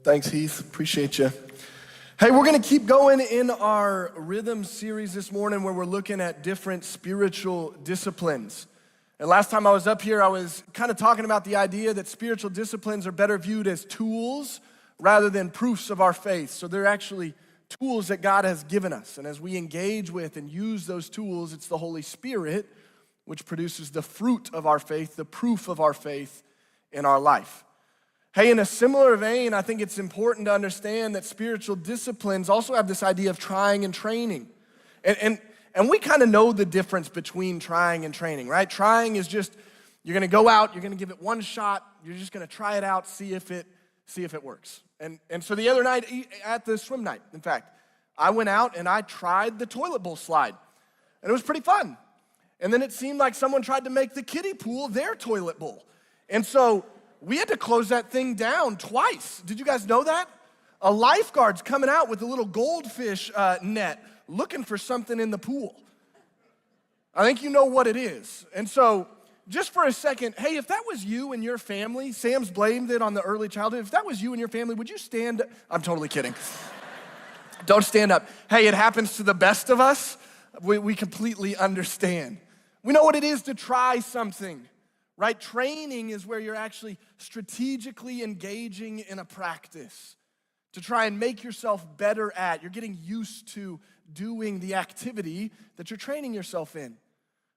Thanks, Heath. Appreciate you. Hey, we're going to keep going in our rhythm series this morning where we're looking at different spiritual disciplines. And last time I was up here, I was kind of talking about the idea that spiritual disciplines are better viewed as tools rather than proofs of our faith. So they're actually tools that God has given us. And as we engage with and use those tools, it's the Holy Spirit which produces the fruit of our faith, the proof of our faith in our life. Hey, in a similar vein, I think it's important to understand that spiritual disciplines also have this idea of trying and training. And we kind of know the difference between trying and training, right? Trying is just, you're gonna go out, you're gonna give it one shot, you're just gonna try it out, see if it works. And so the other night, at the swim night, in fact, I went out and I tried the toilet bowl slide. And it was pretty fun. And then it seemed like someone tried to make the kiddie pool their toilet bowl. And so we had to close that thing down twice. Did you guys know that? A lifeguard's coming out with a little goldfish net looking for something in the pool. I think you know what it is. And so just for a second, hey, if that was you and your family, Sam's blamed it on the early childhood. If that was you and your family, would you stand? I'm totally kidding. Don't stand up. Hey, it happens to the best of us. We completely understand. We know what it is to try something. Right? Training is where you're actually strategically engaging in a practice to try and make yourself better at. You're getting used to doing the activity that you're training yourself in.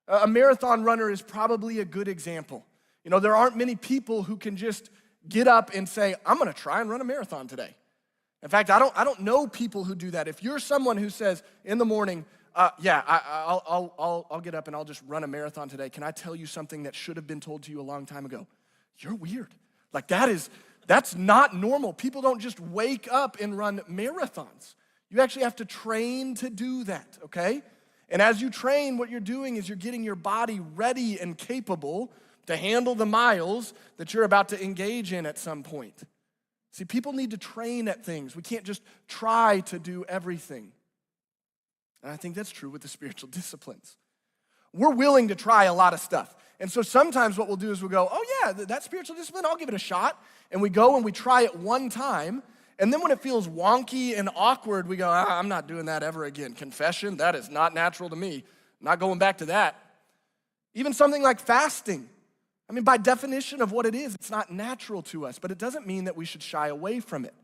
A marathon runner is probably a good example. You know, there aren't many people who can just get up and say, I'm gonna try and run a marathon today. In fact, I don't know people who do that. If you're someone who says in the morning, I'll get up and I'll just run a marathon today. Can I tell you something that should have been told to you a long time ago? You're weird. Like that's not normal. People don't just wake up and run marathons. You actually have to train to do that, okay? And as you train, what you're doing is you're getting your body ready and capable to handle the miles that you're about to engage in at some point. See, people need to train at things. We can't just try to do everything. And I think that's true with the spiritual disciplines. We're willing to try a lot of stuff. And so sometimes what we'll do is we'll go, oh yeah, that spiritual discipline, I'll give it a shot. And we go and we try it one time. And then when it feels wonky and awkward, we go, I'm not doing that ever again. Confession, that is not natural to me. Not going back to that. Even something like fasting. I mean, by definition of what it is, it's not natural to us. But it doesn't mean that we should shy away from it.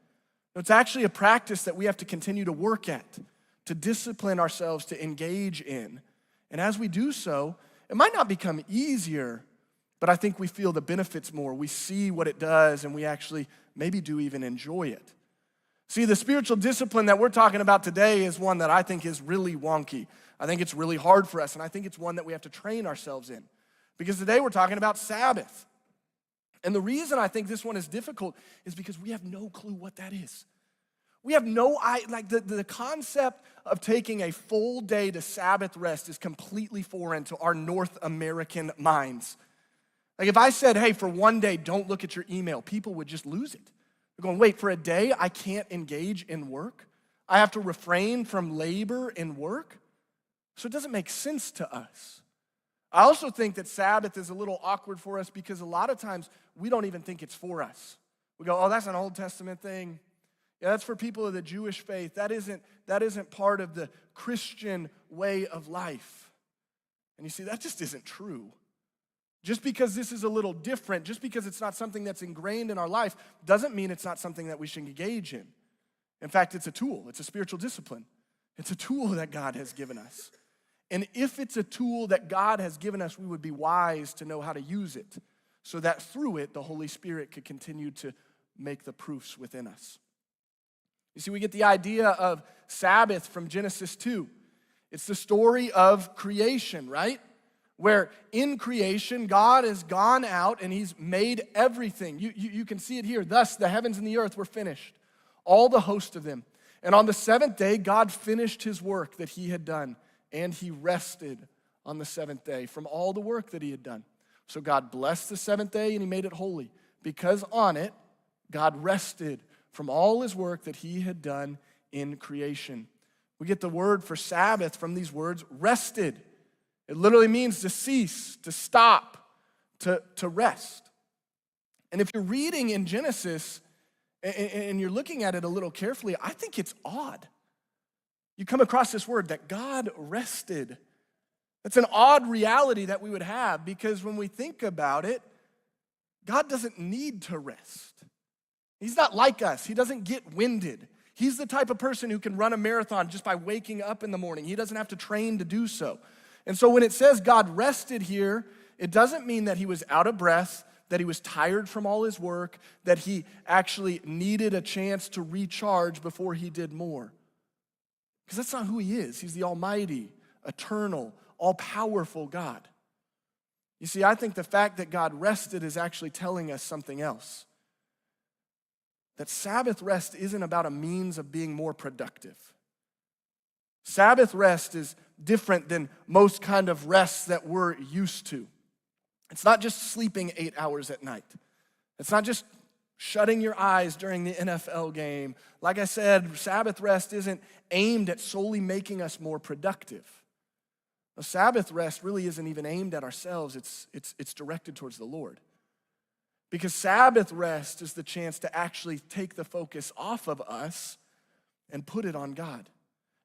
It's actually a practice that we have to continue to work at, to discipline ourselves to engage in. And as we do so, it might not become easier, but I think we feel the benefits more. We see what it does, and we actually maybe do even enjoy it. See, the spiritual discipline that we're talking about today is one that I think is really wonky. I think it's really hard for us, and I think it's one that we have to train ourselves in. Because today we're talking about Sabbath. And the reason I think this one is difficult is because we have no clue what that is. We have no idea, like the concept of taking a full day to Sabbath rest is completely foreign to our North American minds. Like if I said, hey, for one day, don't look at your email, people would just lose it. They're going, wait, for a day, I can't engage in work? I have to refrain from labor in work? So it doesn't make sense to us. I also think that Sabbath is a little awkward for us because a lot of times we don't even think it's for us. We go, oh, that's an Old Testament thing. Yeah, that's for people of the Jewish faith. That isn't part of the Christian way of life. And you see, that just isn't true. Just because this is a little different, just because it's not something that's ingrained in our life, doesn't mean it's not something that we should engage in. In fact, it's a tool. It's a spiritual discipline. It's a tool that God has given us. And if it's a tool that God has given us, we would be wise to know how to use it so that through it, the Holy Spirit could continue to make the proofs within us. You see, we get the idea of Sabbath from Genesis 2. It's the story of creation, right? Where in creation, God has gone out and he's made everything. You can see it here. Thus, the heavens and the earth were finished, all the host of them. And on the seventh day, God finished his work that he had done, and he rested on the seventh day from all the work that he had done. So God blessed the seventh day and he made it holy, because on it, God rested from all his work that he had done in creation. We get the word for Sabbath from these words, rested. It literally means to cease, to stop, to rest. And if you're reading in Genesis and you're looking at it a little carefully, I think it's odd. You come across this word that God rested. It's an odd reality that we would have because when we think about it, God doesn't need to rest. He's not like us. He doesn't get winded. He's the type of person who can run a marathon just by waking up in the morning. He doesn't have to train to do so. And so when it says God rested here, it doesn't mean that he was out of breath, that he was tired from all his work, that he actually needed a chance to recharge before he did more. Because that's not who he is. He's the almighty, eternal, all-powerful God. You see, I think the fact that God rested is actually telling us something else. That Sabbath rest isn't about a means of being more productive. Sabbath rest is different than most kind of rests that we're used to. It's not just sleeping 8 hours at night. It's not just shutting your eyes during the NFL game. Like I said, Sabbath rest isn't aimed at solely making us more productive. The Sabbath rest really isn't even aimed at ourselves. It's directed towards the Lord. Because Sabbath rest is the chance to actually take the focus off of us and put it on God.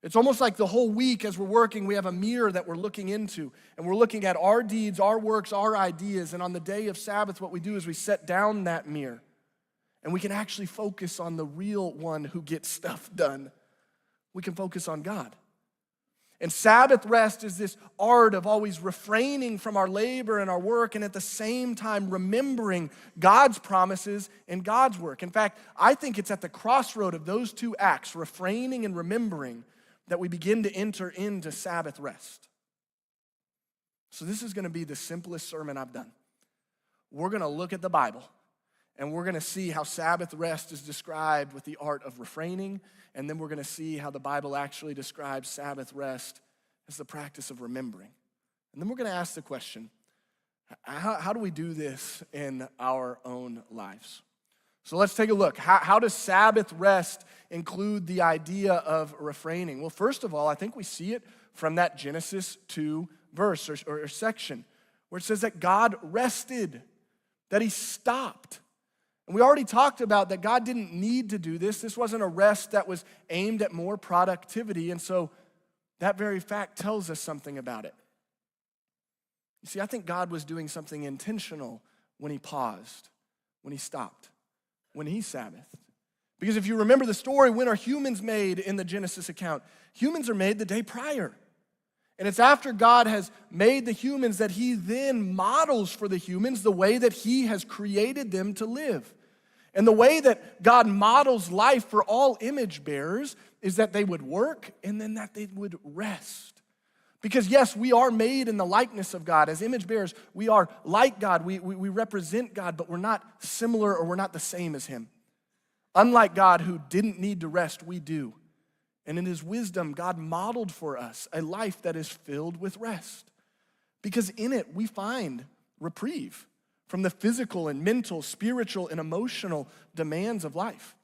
It's almost like the whole week as we're working, we have a mirror that we're looking into, and we're looking at our deeds, our works, our ideas, and on the day of Sabbath, what we do is we set down that mirror, and we can actually focus on the real one who gets stuff done. We can focus on God. And Sabbath rest is this art of always refraining from our labor and our work and at the same time remembering God's promises and God's work. In fact, I think it's at the crossroad of those two acts, refraining and remembering, that we begin to enter into Sabbath rest. So this is going to be the simplest sermon I've done. We're going to look at the Bible, and we're going to see how Sabbath rest is described with the art of refraining, and then we're going to see how the Bible actually describes Sabbath rest as the practice of remembering. And then we're going to ask the question, how do we do this in our own lives? So let's take a look. How does Sabbath rest include the idea of refraining? Well, first of all, I think we see it from that Genesis 2 verse or section where it says that God rested, that he stopped. And we already talked about that God didn't need to do this. This wasn't a rest that was aimed at more productivity. And so that very fact tells us something about it. You see, I think God was doing something intentional when he paused, when he stopped, when he Sabbathed. Because if you remember the story, when are humans made in the Genesis account? Humans are made the day prior. And it's after God has made the humans that he then models for the humans the way that he has created them to live. And the way that God models life for all image bearers is that they would work and then that they would rest. Because yes, we are made in the likeness of God. As image bearers, we are like God. We represent God, but we're not similar or we're not the same as him. Unlike God who didn't need to rest, we do. And in his wisdom, God modeled for us a life that is filled with rest. Because in it, we find reprieve from the physical and mental, spiritual, and emotional demands of life.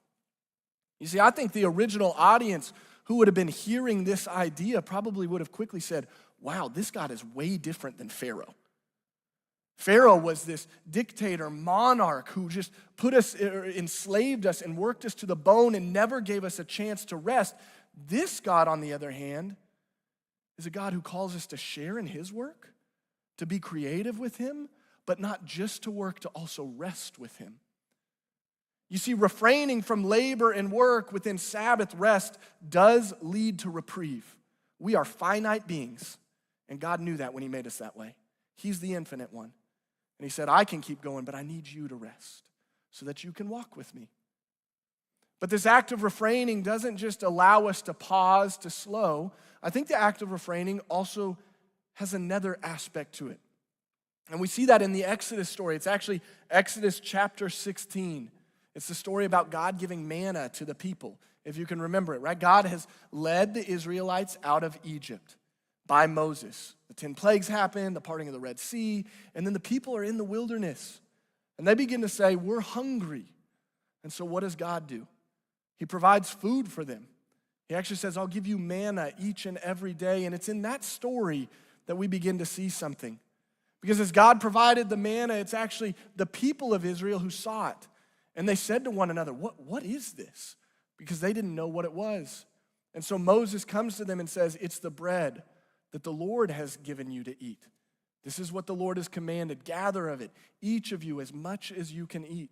You see, I think the original audience who would have been hearing this idea probably would have quickly said, wow, this God is way different than Pharaoh. Pharaoh was this dictator, monarch who just put us, enslaved us and worked us to the bone and never gave us a chance to rest. This God, on the other hand, is a God who calls us to share in his work, to be creative with him, but not just to work, to also rest with him. You see, refraining from labor and work within Sabbath rest does lead to reprieve. We are finite beings, and God knew that when he made us that way. He's the infinite one. And he said, I can keep going, but I need you to rest so that you can walk with me. But this act of refraining doesn't just allow us to pause, to slow. I think the act of refraining also has another aspect to it. And we see that in the Exodus story. It's actually Exodus chapter 16. It's the story about God giving manna to the people, if you can remember it, right? God has led the Israelites out of Egypt by Moses. The 10 plagues happen, the parting of the Red Sea, and then the people are in the wilderness. And they begin to say, we're hungry. And so what does God do? He provides food for them. He actually says, I'll give you manna each and every day. And it's in that story that we begin to see something. Because as God provided the manna, it's actually the people of Israel who saw it. And they said to one another, what is this? Because they didn't know what it was. And so Moses comes to them and says, it's the bread that the Lord has given you to eat. This is what the Lord has commanded. Gather of it, each of you, as much as you can eat.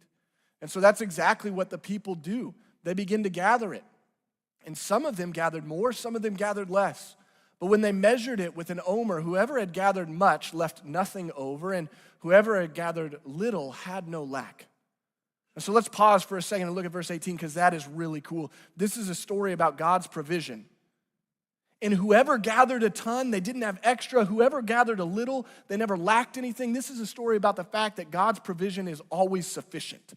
And so that's exactly what the people do. They begin to gather it. And some of them gathered more, some of them gathered less. But when they measured it with an omer, whoever had gathered much left nothing over, and whoever had gathered little had no lack. And so let's pause for a second and look at verse 18, because that is really cool. This is a story about God's provision. And whoever gathered a ton, they didn't have extra. Whoever gathered a little, they never lacked anything. This is a story about the fact that God's provision is always sufficient.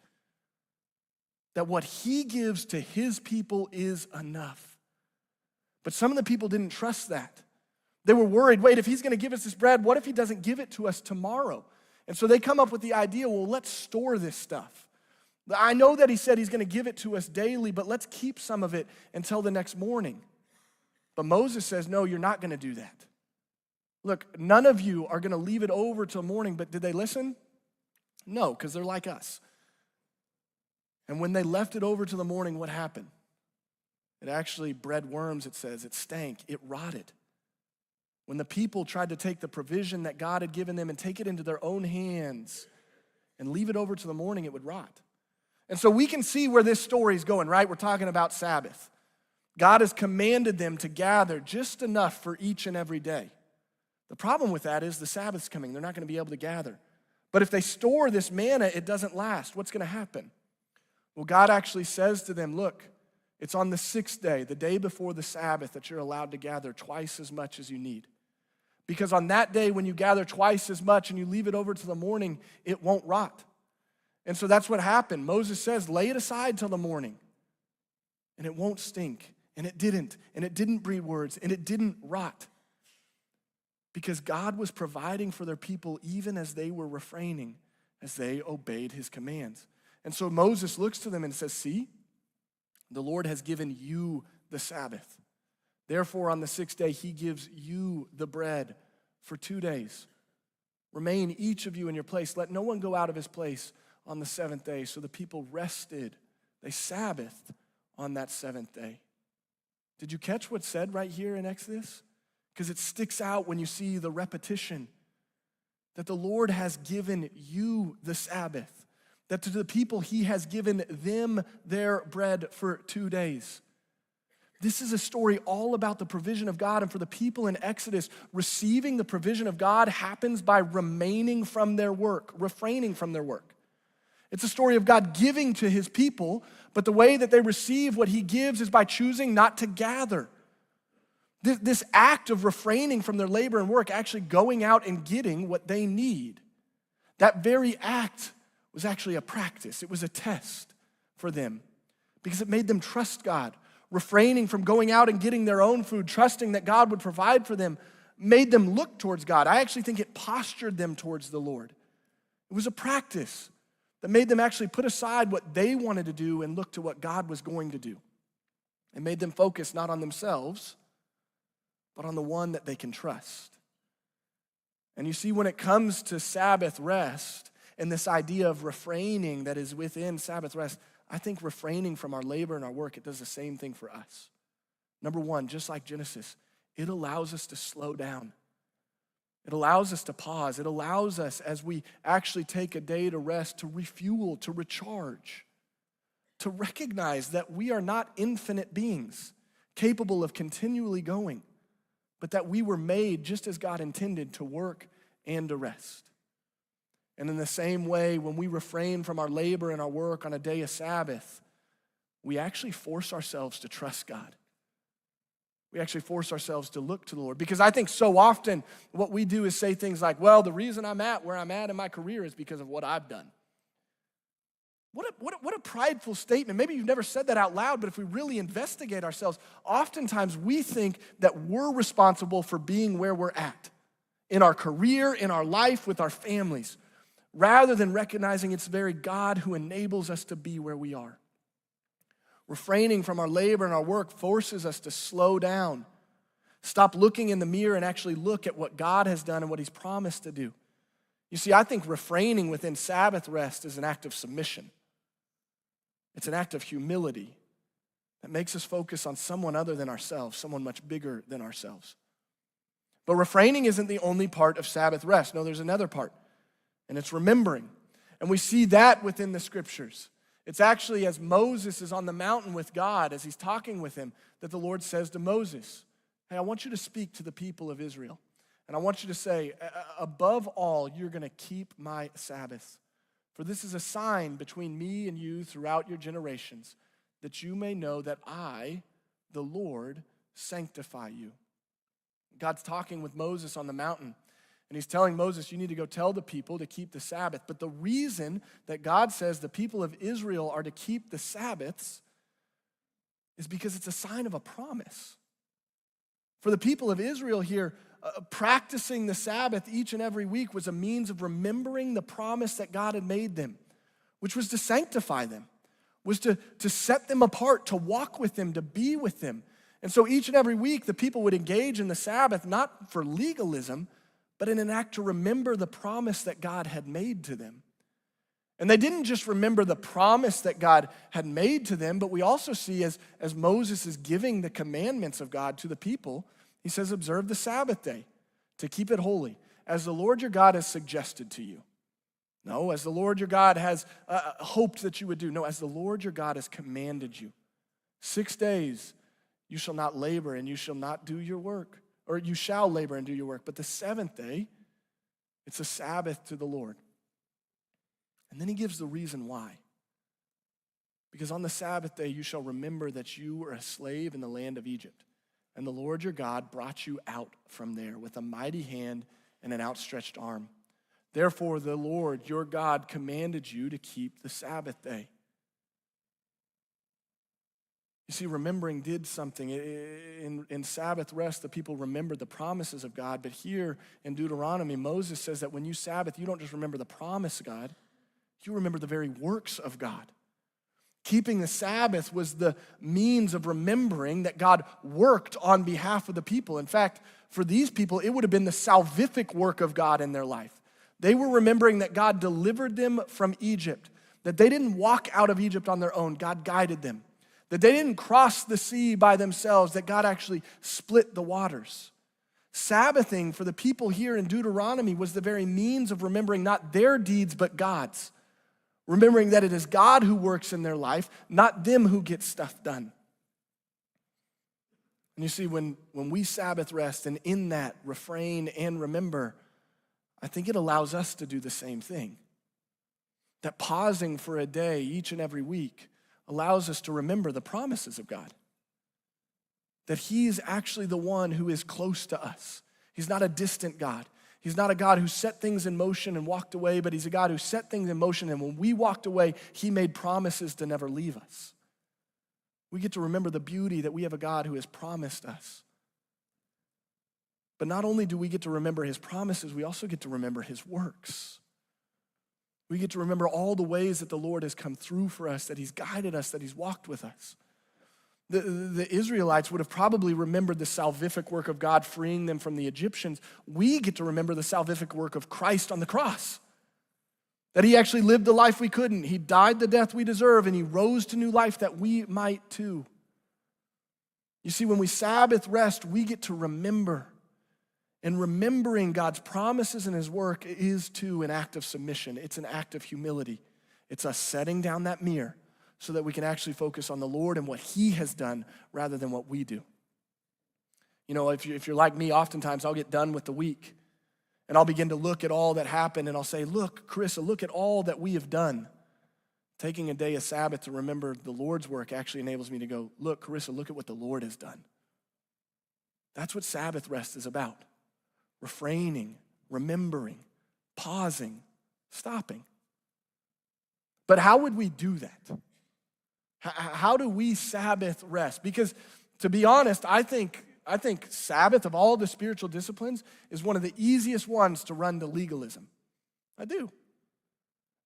That what he gives to his people is enough. But some of the people didn't trust that. They were worried, wait, if he's going to give us this bread, what if he doesn't give it to us tomorrow? And so they come up with the idea, well, let's store this stuff. I know that he said he's going to give it to us daily, but let's keep some of it until the next morning. But Moses says, no, you're not going to do that. Look, none of you are going to leave it over till morning, but did they listen? No, because they're like us. And when they left it over to the morning, what happened? It actually bred worms, it says. It stank. It rotted. When the people tried to take the provision that God had given them and take it into their own hands and leave it over to the morning, it would rot. And so we can see where this story is going, right? We're talking about Sabbath. God has commanded them to gather just enough for each and every day. The problem with that is the Sabbath's coming. They're not going to be able to gather. But if they store this manna, it doesn't last. What's going to happen? Well, God actually says to them, look, it's on the 6th day, the day before the Sabbath, that you're allowed to gather twice as much as you need. Because on that day, when you gather twice as much and you leave it over to the morning, it won't rot. And so that's what happened. Moses says, lay it aside till the morning, and it won't stink. And it didn't breed words, and it didn't rot. Because God was providing for their people even as they were refraining, as they obeyed his commands. And so Moses looks to them and says, see, the Lord has given you the Sabbath. Therefore, on the 6th day, he gives you the bread for 2 days. Remain each of you in your place. Let no one go out of his place on the 7th day. So the people rested. They Sabbathed on that 7th day. Did you catch what's said right here in Exodus? Because it sticks out when you see the repetition. That the Lord has given you the Sabbath. That to the people he has given them their bread for 2 days. This is a story all about the provision of God. And for the people in Exodus, receiving the provision of God happens by refraining from their work. It's a story of God giving to his people, but the way that they receive what he gives is by choosing not to gather. This act of refraining from their labor and work, actually going out and getting what they need, that very act was actually a practice. It was a test for them because it made them trust God. Refraining from going out and getting their own food, trusting that God would provide for them, made them look towards God. I actually think it postured them towards the Lord. It was a practice that made them actually put aside what they wanted to do and look to what God was going to do. It made them focus not on themselves, but on the one that they can trust. And you see, when it comes to Sabbath rest and this idea of refraining that is within Sabbath rest, I think refraining from our labor and our work, it does the same thing for us. Number one, just like Genesis, it allows us to slow down. It allows us to pause. It allows us, as we actually take a day to rest, to refuel, to recharge, to recognize that we are not infinite beings capable of continually going, but that we were made just as God intended to work and to rest. And in the same way, when we refrain from our labor and our work on a day of Sabbath, we actually force ourselves to trust God. We actually force ourselves to look to the Lord. Because I think so often what we do is say things like, well, the reason I'm at where I'm at in my career is because of what I've done. What a prideful statement. Maybe you've never said that out loud, but if we really investigate ourselves, oftentimes we think that we're responsible for being where we're at in our career, in our life, with our families, rather than recognizing it's the very God who enables us to be where we are. Refraining from our labor and our work forces us to slow down, stop looking in the mirror and actually look at what God has done and what he's promised to do. You see, I think refraining within Sabbath rest is an act of submission. It's an act of humility that makes us focus on someone other than ourselves, someone much bigger than ourselves. But refraining isn't the only part of Sabbath rest. No, there's another part, and it's remembering. And we see that within the scriptures. It's actually as Moses is on the mountain with God, as he's talking with him, that the Lord says to Moses, hey, I want you to speak to the people of Israel. And I want you to say, above all, you're going to keep my Sabbaths. For this is a sign between me and you throughout your generations, that you may know that I, the Lord, sanctify you. God's talking with Moses on the mountain, and he's telling Moses, you need to go tell the people to keep the Sabbath. But the reason that God says the people of Israel are to keep the Sabbaths is because it's a sign of a promise. For the people of Israel here, practicing the Sabbath each and every week was a means of remembering the promise that God had made them, which was to sanctify them, was to set them apart, to walk with them, to be with them. And so each and every week, the people would engage in the Sabbath, not for legalism, but in an act to remember the promise that God had made to them. And they didn't just remember the promise that God had made to them, but we also see as Moses is giving the commandments of God to the people, he says, observe the Sabbath day to keep it holy, as the Lord your God has suggested to you. No, as the Lord your God has hoped that you would do. No, as the Lord your God has commanded you. 6 days you shall not labor and you shall not do your work. Or you shall labor and do your work. But the seventh day, it's a Sabbath to the Lord. And then he gives the reason why. Because on the Sabbath day you shall remember that you were a slave in the land of Egypt. And the Lord your God brought you out from there with a mighty hand and an outstretched arm. Therefore, the Lord your God commanded you to keep the Sabbath day. You see, remembering did something. In Sabbath rest, the people remembered the promises of God. But here in Deuteronomy, Moses says that when you Sabbath, you don't just remember the promise of God, you remember the very works of God. Keeping the Sabbath was the means of remembering that God worked on behalf of the people. In fact, for these people, it would have been the salvific work of God in their life. They were remembering that God delivered them from Egypt, that they didn't walk out of Egypt on their own. God guided them, that they didn't cross the sea by themselves, that God actually split the waters. Sabbathing for the people here in Deuteronomy was the very means of remembering not their deeds, but God's. Remembering that it is God who works in their life, not them who get stuff done. And you see, when we Sabbath rest and in that refrain and remember, I think it allows us to do the same thing. That pausing for a day each and every week allows us to remember the promises of God. That He's actually the one who is close to us. He's not a distant God. He's not a God who set things in motion and walked away, but He's a God who set things in motion, and when we walked away, He made promises to never leave us. We get to remember the beauty that we have a God who has promised us. But not only do we get to remember His promises, we also get to remember His works. We get to remember all the ways that the Lord has come through for us, that He's guided us, that He's walked with us. The Israelites would have probably remembered the salvific work of God freeing them from the Egyptians. We get to remember the salvific work of Christ on the cross. That He actually lived the life we couldn't. He died the death we deserve, and He rose to new life that we might too. You see, when we Sabbath rest, we get to remember. And remembering God's promises and His work is too an act of submission. It's an act of humility. It's us setting down that mirror so that we can actually focus on the Lord and what He has done rather than what we do. You know, if you're like me, oftentimes I'll get done with the week and I'll begin to look at all that happened and I'll say, look, Carissa, look at all that we have done. Taking a day of Sabbath to remember the Lord's work actually enables me to go, look, Carissa, look at what the Lord has done. That's what Sabbath rest is about. Refraining, remembering, pausing, stopping. But how would we do that? How do we Sabbath rest? Because to be honest, I think Sabbath of all the spiritual disciplines is one of the easiest ones to run to legalism. I do.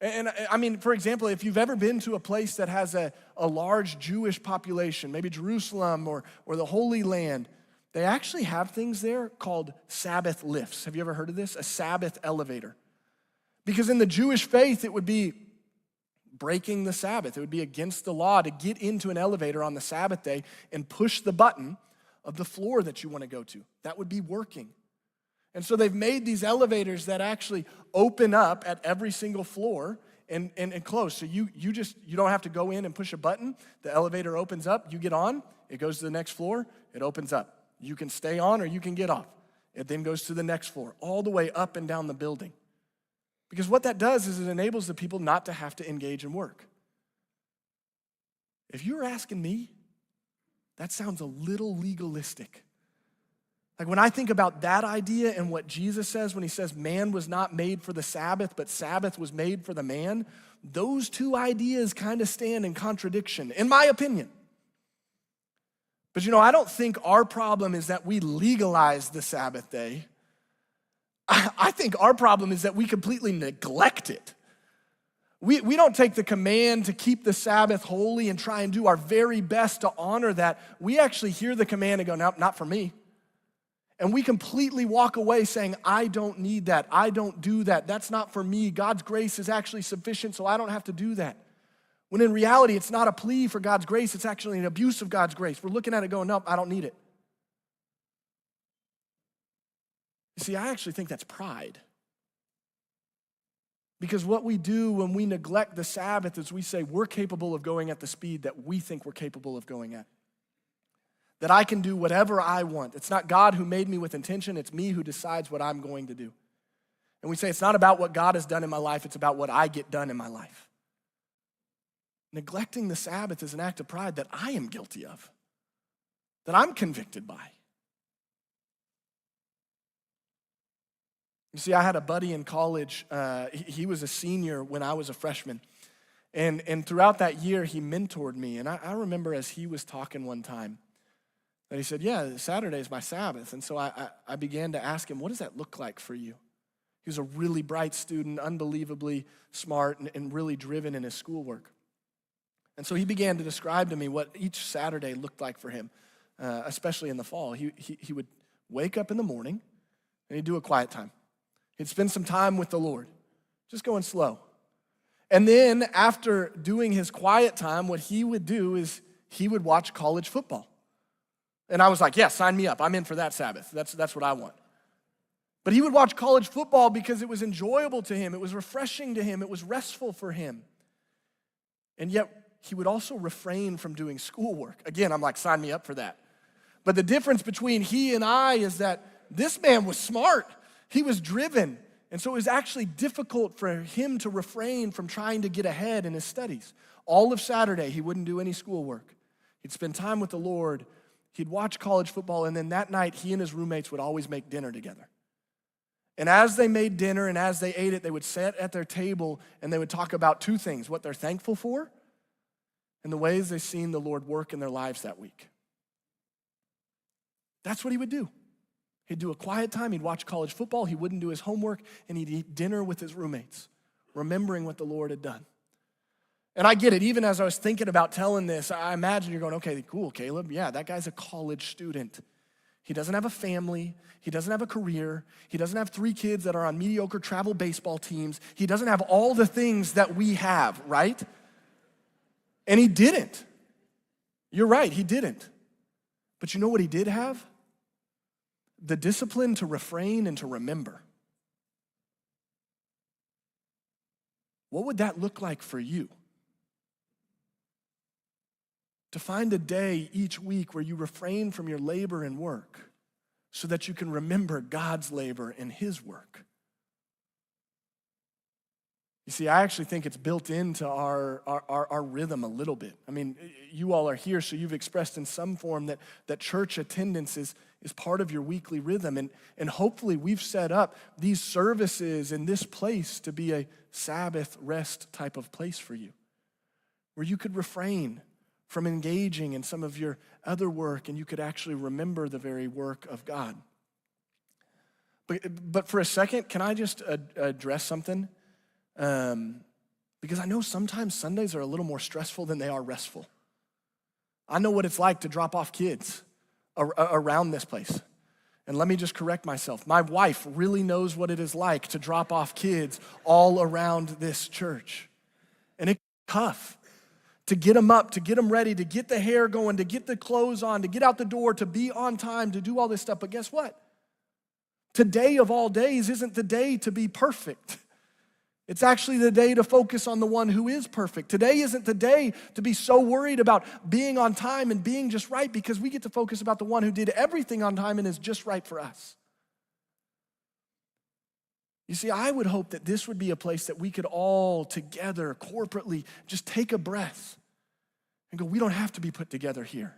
And I mean, for example, if you've ever been to a place that has a large Jewish population, maybe Jerusalem or the Holy Land, they actually have things there called Sabbath lifts. Have you ever heard of this? A Sabbath elevator. Because in the Jewish faith, it would be breaking the Sabbath. It would be against the law to get into an elevator on the Sabbath day and push the button of the floor that you want to go to. That would be working. And so they've made these elevators that actually open up at every single floor and close. So you don't have to go in and push a button. The elevator opens up, you get on, it goes to the next floor, it opens up. You can stay on or you can get off. It then goes to the next floor, all the way up and down the building. Because what that does is it enables the people not to have to engage in work. If you were asking me, that sounds a little legalistic. Like when I think about that idea and what Jesus says when he says man was not made for the Sabbath, but Sabbath was made for the man, those two ideas kind of stand in contradiction, in my opinion. But I don't think our problem is that we legalize the Sabbath day. I think our problem is that we completely neglect it. We don't take the command to keep the Sabbath holy and try and do our very best to honor that. We actually hear the command and go, no, not for me. And we completely walk away saying, I don't need that. I don't do that. That's not for me. God's grace is actually sufficient, so I don't have to do that. When in reality, it's not a plea for God's grace. It's actually an abuse of God's grace. We're looking at it going, nope, I don't need it. You see, I actually think that's pride. Because what we do when we neglect the Sabbath is we say we're capable of going at the speed that we think we're capable of going at. That I can do whatever I want. It's not God who made me with intention, it's me who decides what I'm going to do. And we say it's not about what God has done in my life, it's about what I get done in my life. Neglecting the Sabbath is an act of pride that I am guilty of, that I'm convicted by. You see, I had a buddy in college, he was a senior when I was a freshman. And throughout that year, he mentored me. And I remember as he was talking one time, that he said, yeah, Saturday is my Sabbath. And so I began to ask him, what does that look like for you? He was a really bright student, unbelievably smart, and really driven in his schoolwork. And so he began to describe to me what each Saturday looked like for him, especially in the fall. He would wake up in the morning, and he'd do a quiet time. He'd spend some time with the Lord, just going slow. And then after doing his quiet time, what he would do is he would watch college football. And I was like, yeah, sign me up. I'm in for that Sabbath. That's what I want. But he would watch college football because it was enjoyable to him. It was refreshing to him. It was restful for him. And yet he would also refrain from doing schoolwork. Again, I'm like, sign me up for that. But the difference between he and I is that this man was smart. He was driven. And so it was actually difficult for him to refrain from trying to get ahead in his studies. All of Saturday, he wouldn't do any schoolwork. He'd spend time with the Lord. He'd watch college football, and then that night, he and his roommates would always make dinner together. And as they made dinner and as they ate it, they would sit at their table and they would talk about two things, what they're thankful for and the ways they've seen the Lord work in their lives that week. That's what he would do. He'd do a quiet time, he'd watch college football, he wouldn't do his homework, and he'd eat dinner with his roommates, remembering what the Lord had done. And I get it, even as I was thinking about telling this, I imagine you're going, okay, cool, Caleb, yeah, that guy's a college student. He doesn't have a family, he doesn't have a career, he doesn't have 3 kids that are on mediocre travel baseball teams, he doesn't have all the things that we have, right? And he didn't. You're right, he didn't. But you know what he did have? The discipline to refrain and to remember. What would that look like for you? To find a day each week where you refrain from your labor and work so that you can remember God's labor and his work. You see, I actually think it's built into our rhythm a little bit. I mean, you all are here, so you've expressed in some form that church attendance is part of your weekly rhythm. And hopefully we've set up these services in this place to be a Sabbath rest type of place for you, where you could refrain from engaging in some of your other work, and you could actually remember the very work of God. But for a second, can I just address something? Because I know sometimes Sundays are a little more stressful than they are restful. I know what it's like to drop off kids around this place. And let me just correct myself. My wife really knows what it is like to drop off kids all around this church. And it tough to get them up, to get them ready, to get the hair going, to get the clothes on, to get out the door, to be on time, to do all this stuff. But guess what? Today of all days isn't the day to be perfect. It's actually the day to focus on the one who is perfect. Today isn't the day to be so worried about being on time and being just right, because we get to focus about the one who did everything on time and is just right for us. You see, I would hope that this would be a place that we could all together, corporately, just take a breath and go, we don't have to be put together here,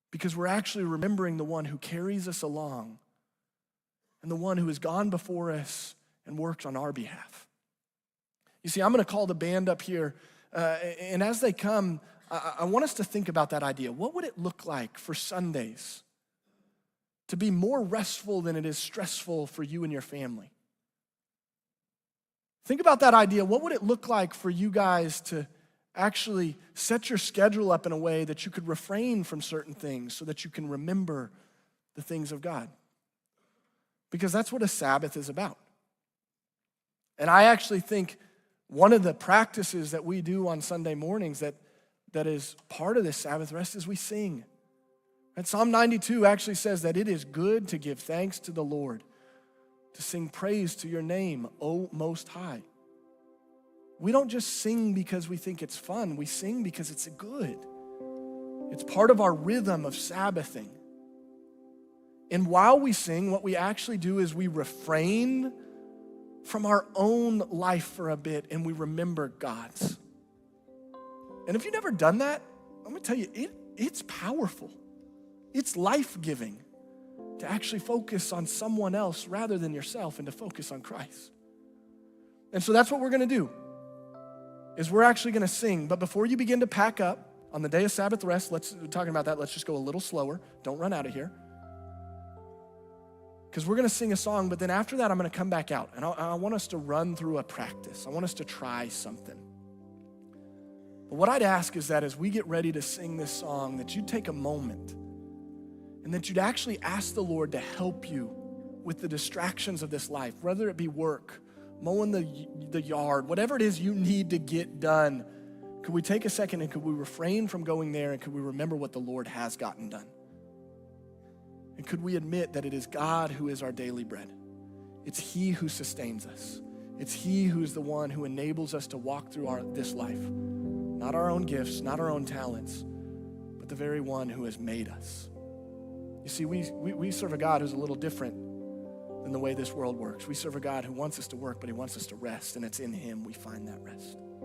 because we're actually remembering the one who carries us along and the one who has gone before us and worked on our behalf. You see, I'm going to call the band up here, and as they come, I want us to think about that idea. What would it look like for Sundays to be more restful than it is stressful for you and your family? Think about that idea. What would it look like for you guys to actually set your schedule up in a way that you could refrain from certain things so that you can remember the things of God? Because that's what a Sabbath is about. And I actually think one of the practices that we do on Sunday mornings that is part of this Sabbath rest is we sing. And Psalm 92 actually says that it is good to give thanks to the Lord, to sing praise to your name, O Most High. We don't just sing because we think it's fun. We sing because it's good. It's part of our rhythm of Sabbathing. And while we sing, what we actually do is we refrain from our own life for a bit and we remember God's. And if you've never done that, I'm going to tell you, it's powerful. It's life-giving to actually focus on someone else rather than yourself and to focus on Christ. And so that's what we're going to do, is we're actually going to sing. But before you begin to pack up on the day of Sabbath rest, we're talking about that, let's just go a little slower. Don't run out of here. Because we're going to sing a song, but then after that, I'm going to come back out. And I want us to run through a practice. I want us to try something. But what I'd ask is that as we get ready to sing this song, that you take a moment and that you'd actually ask the Lord to help you with the distractions of this life, whether it be work, mowing the yard, whatever it is you need to get done. Could we take a second and could we refrain from going there, and could we remember what the Lord has gotten done? And could we admit that it is God who is our daily bread? It's He who sustains us. It's He who is the one who enables us to walk through this life. Not our own gifts, not our own talents, but the very one who has made us. You see, we serve a God who's a little different than the way this world works. We serve a God who wants us to work, but He wants us to rest, and it's in Him we find that rest.